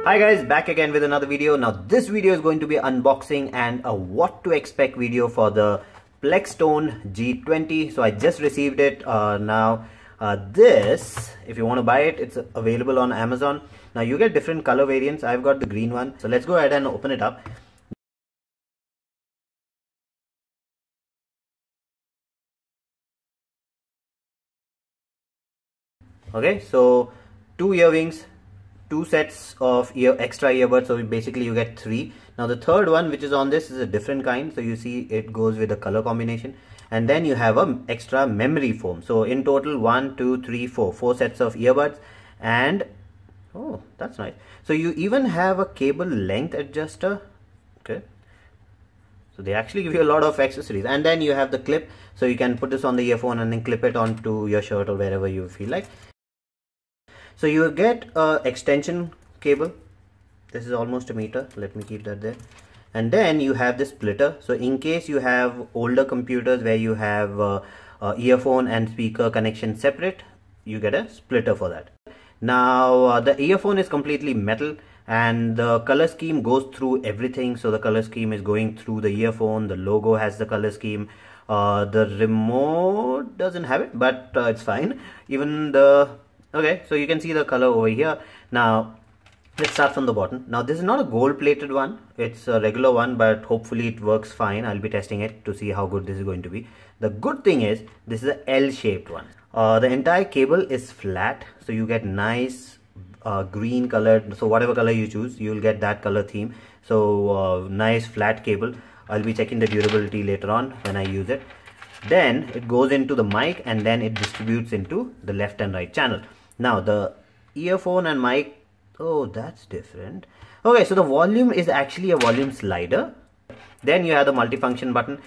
Hi guys, back again with another video. Now this video is going to be unboxing and a what to expect video for the Plextone G20. So I just received it. This, if you want to buy it, it's available on Amazon. Now you get different color variants. I've got the green one. So let's go ahead and open it up. Okay, so two earrings, two sets of extra earbuds, so basically you get three. Now the third one which is on this is a different kind, so you see it goes with a color combination, and then you have a extra memory foam. So in total 1 2 3 4 sets of earbuds, and oh, that's nice. So you even have a cable length adjuster. Okay, so they actually give you a lot of accessories, and then you have the clip, so you can put this on the earphone and then clip it onto your shirt or wherever you feel like. So you get a extension cable. This is almost a meter. Let me keep that there. And then you have this splitter. So in case you have older computers where you have earphone and speaker connection separate, you get a splitter for that. Now the earphone is completely metal and the color scheme goes through everything. So the color scheme is going through the earphone. The logo has the color scheme. The remote doesn't have it, but it's fine. Even the okay, so you can see the color over here. Now let's start from the bottom. Now this is not a gold plated one, it's a regular one, but hopefully it works fine. I'll be testing it to see how good this is going to be. The good thing is this is a L-shaped one. The entire cable is flat, so you get nice green colored, so whatever color you choose you'll get that color theme. So nice flat cable. I'll be checking the durability later on when I use it. Then it goes into the mic and then it distributes into the left and right channel. Now the earphone and mic, oh, that's different. Okay, so the volume is actually a volume slider. Then you have the multifunction button.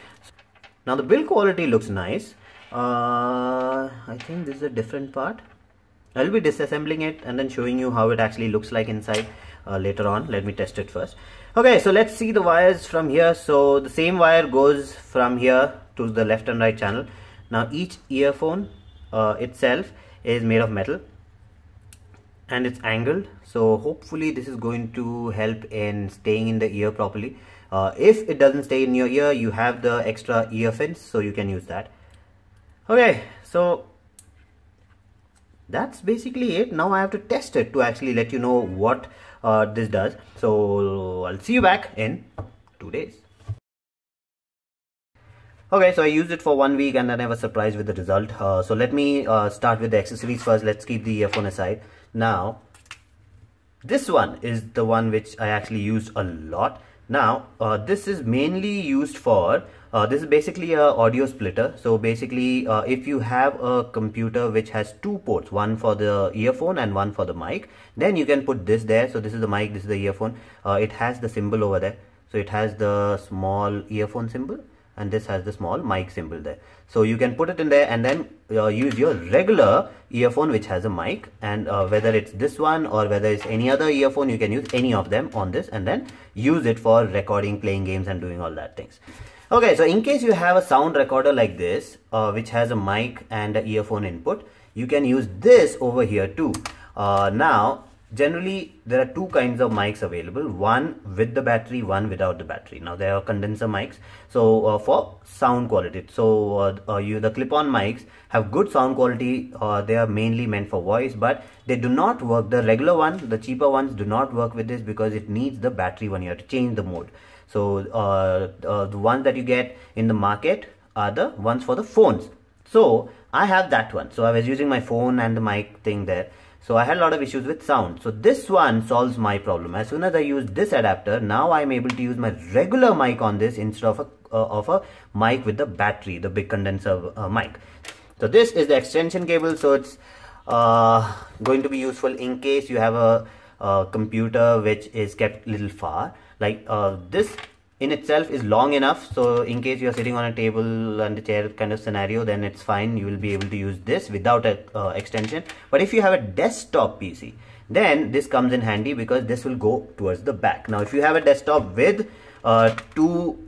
Now the build quality looks nice. I think this is a different part. I'll be disassembling it and then showing you how it actually looks like inside later on. Let me test it first. Okay, so let's see the wires from here. So the same wire goes from here to the left and right channel. Now each earphone itself is made of metal and it's angled, so hopefully this is going to help in staying in the ear properly. If it doesn't stay in your ear, you have the extra ear fins, so you can use that. Okay, so that's basically it. Now I have to test it to actually let you know what this does. So I'll see you back in 2 days. Okay, so I used it for 1 week and then I was surprised with the result. So let me start with the accessories first. Let's keep the earphone aside. Now, this one is the one which I actually used a lot. Now, this is mainly used for, this is basically a audio splitter. So basically, if you have a computer which has two ports, one for the earphone and one for the mic, then you can put this there. So this is the mic, this is the earphone. It has the symbol over there. So it has the small earphone symbol, and this has the small mic symbol there. So you can put it in there and then use your regular earphone which has a mic, and whether it's this one or whether it's any other earphone, you can use any of them on this and then use it for recording, playing games and doing all that things. Okay, so in case you have a sound recorder like this which has a mic and an earphone input, you can use this over here too. Now generally there are two kinds of mics available, one with the battery, one without the battery. Now there are condenser mics, so for sound quality, so the clip-on mics have good sound quality. They are mainly meant for voice, but they do not work, the regular one, the cheaper ones do not work with this because it needs the battery one. You have to change the mode. So the ones that you get in the market are the ones for the phones. So I have that one, so I was using my phone and the mic thing there. So I had a lot of issues with sound. So this one solves my problem. As soon as I use this adapter, now I'm able to use my regular mic on this instead of a mic with the battery, the big condenser mic. So this is the extension cable. So it's going to be useful in case you have a computer which is kept a little far. Like this in itself is long enough, so in case you're sitting on a table and a chair kind of scenario, then it's fine. You will be able to use this without a extension. But if you have a desktop PC, then this comes in handy because this will go towards the back. Now if you have a desktop with two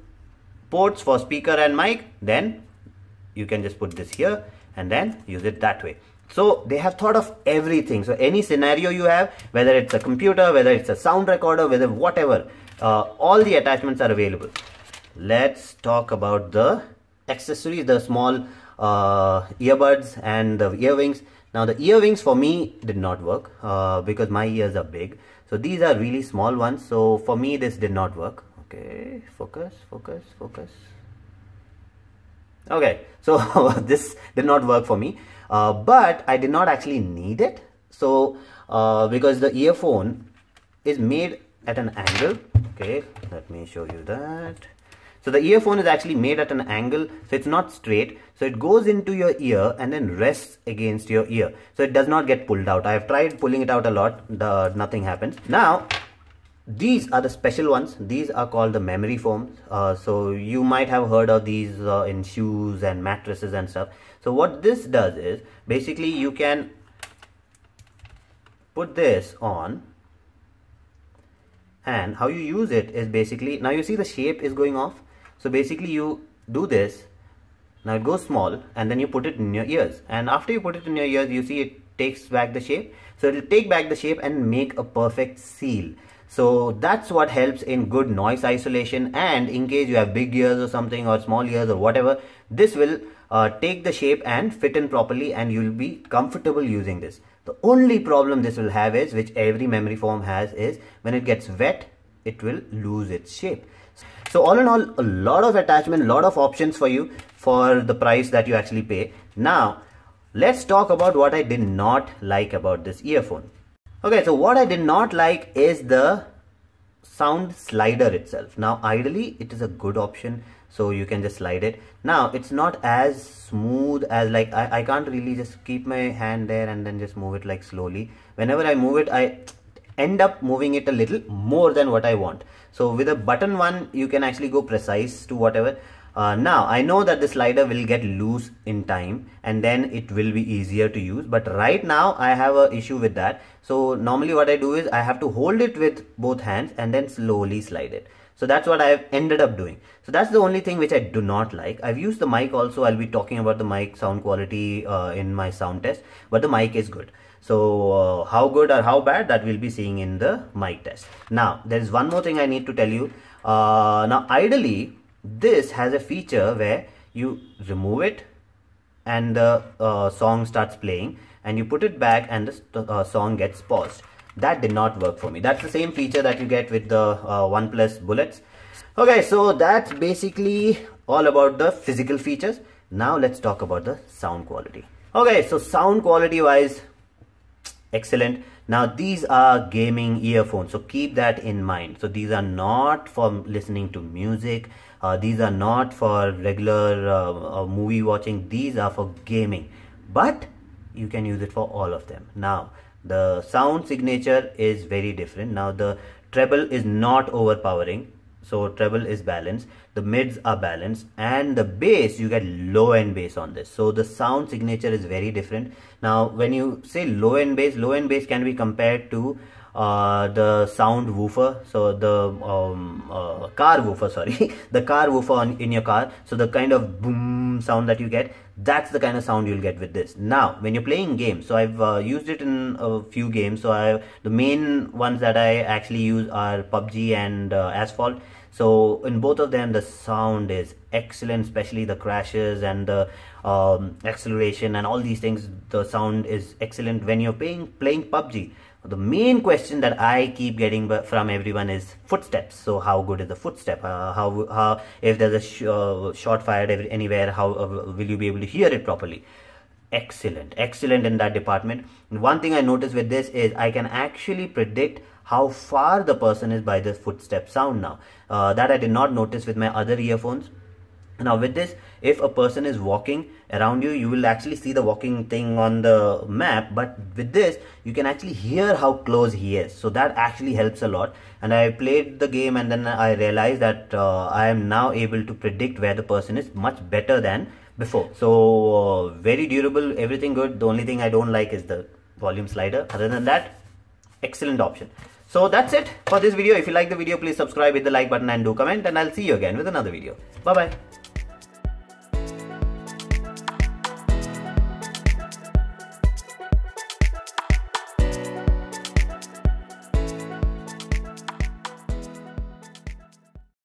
ports for speaker and mic, then you can just put this here and then use it that way. So they have thought of everything. So any scenario you have, whether it's a computer, whether it's a sound recorder, whether whatever, all the attachments are available. Let's talk about the accessories, the small earbuds and the earwings. Now the earwings for me did not work because my ears are big. So these are really small ones. So for me this did not work. Okay, focus. Okay, so this did not work for me, but I did not actually need it. So because the earphone is made at an angle. Okay, let me show you that. So the earphone is actually made at an angle, so it's not straight. So it goes into your ear and then rests against your ear. So it does not get pulled out. I have tried pulling it out a lot, nothing happens. Now, these are the special ones. These are called the memory foams. So you might have heard of these in shoes and mattresses and stuff. So what this does is, basically you can put this on, and how you use it is basically, now you see the shape is going off. So basically you do this, now it goes small, and then you put it in your ears, and after you put it in your ears, you see it takes back the shape. So it will take back the shape and make a perfect seal. So that's what helps in good noise isolation, and in case you have big ears or something, or small ears or whatever, this will take the shape and fit in properly, and you will be comfortable using this. The only problem this will have is, which every memory foam has, is when it gets wet, it will lose its shape. So all in all, a lot of attachment, lot of options for you for the price that you actually pay. Now, let's talk about what I did not like about this earphone. Okay, so what I did not like is the sound slider itself. Now, ideally, it is a good option, so you can just slide it. Now, it's not as smooth as, like, I can't really just keep my hand there and then just move it like slowly. Whenever I move it, I end up moving it a little more than what I want. So with a button one, you can actually go precise to whatever. Now I know that the slider will get loose in time, and then it will be easier to use, but right now I have an issue with that. So normally what I do is I have to hold it with both hands and then slowly slide it. So that's what I have ended up doing. So that's the only thing which I do not like. I've used the mic also. I'll be talking about the mic sound quality in my sound test, but the mic is good. So how good or how bad, that we'll be seeing in the mic test. Now there is one more thing I need to tell you. Now ideally this has a feature where you remove it and the song starts playing, and you put it back and the song gets paused. That did not work for me. That's the same feature that you get with the OnePlus Bullets. Okay, so that's basically all about the physical features. Now let's talk about the sound quality. Okay, so sound quality wise, excellent. Now these are gaming earphones, so keep that in mind. So these are not for listening to music. These are not for regular movie watching. These are for gaming, but you can use it for all of them. Now the sound signature is very different. Now the treble is not overpowering, so treble is balanced, the mids are balanced, and the bass, you get low end bass on this. So the sound signature is very different. Now when you say low end bass can be compared to the sound woofer, so the car woofer, sorry, the car woofer in your car. So the kind of boom sound that you get, that's the kind of sound you'll get with this. Now when you're playing games, so I've used it in a few games. So the main ones that I actually use are PUBG and Asphalt. So in both of them the sound is excellent, especially the crashes and the acceleration and all these things. The sound is excellent when you're playing PUBG. The main question that I keep getting from everyone is footsteps. So how good is the footstep? How if there's a shot fired anywhere, how will you be able to hear it properly? Excellent in that department. And one thing I noticed with this is I can actually predict how far the person is by the footstep sound now. That I did not notice with my other earphones. Now with this, if a person is walking around you, you will actually see the walking thing on the map, but with this you can actually hear how close he is. So that actually helps a lot. And I played the game and then I realized that I am now able to predict where the person is much better than before. So very durable, everything good. The only thing I don't like is the volume slider. Other than that, excellent option. So that's it for this video. If you like the video, please subscribe, hit the like button and do comment, and I'll see you again with another video. Bye bye.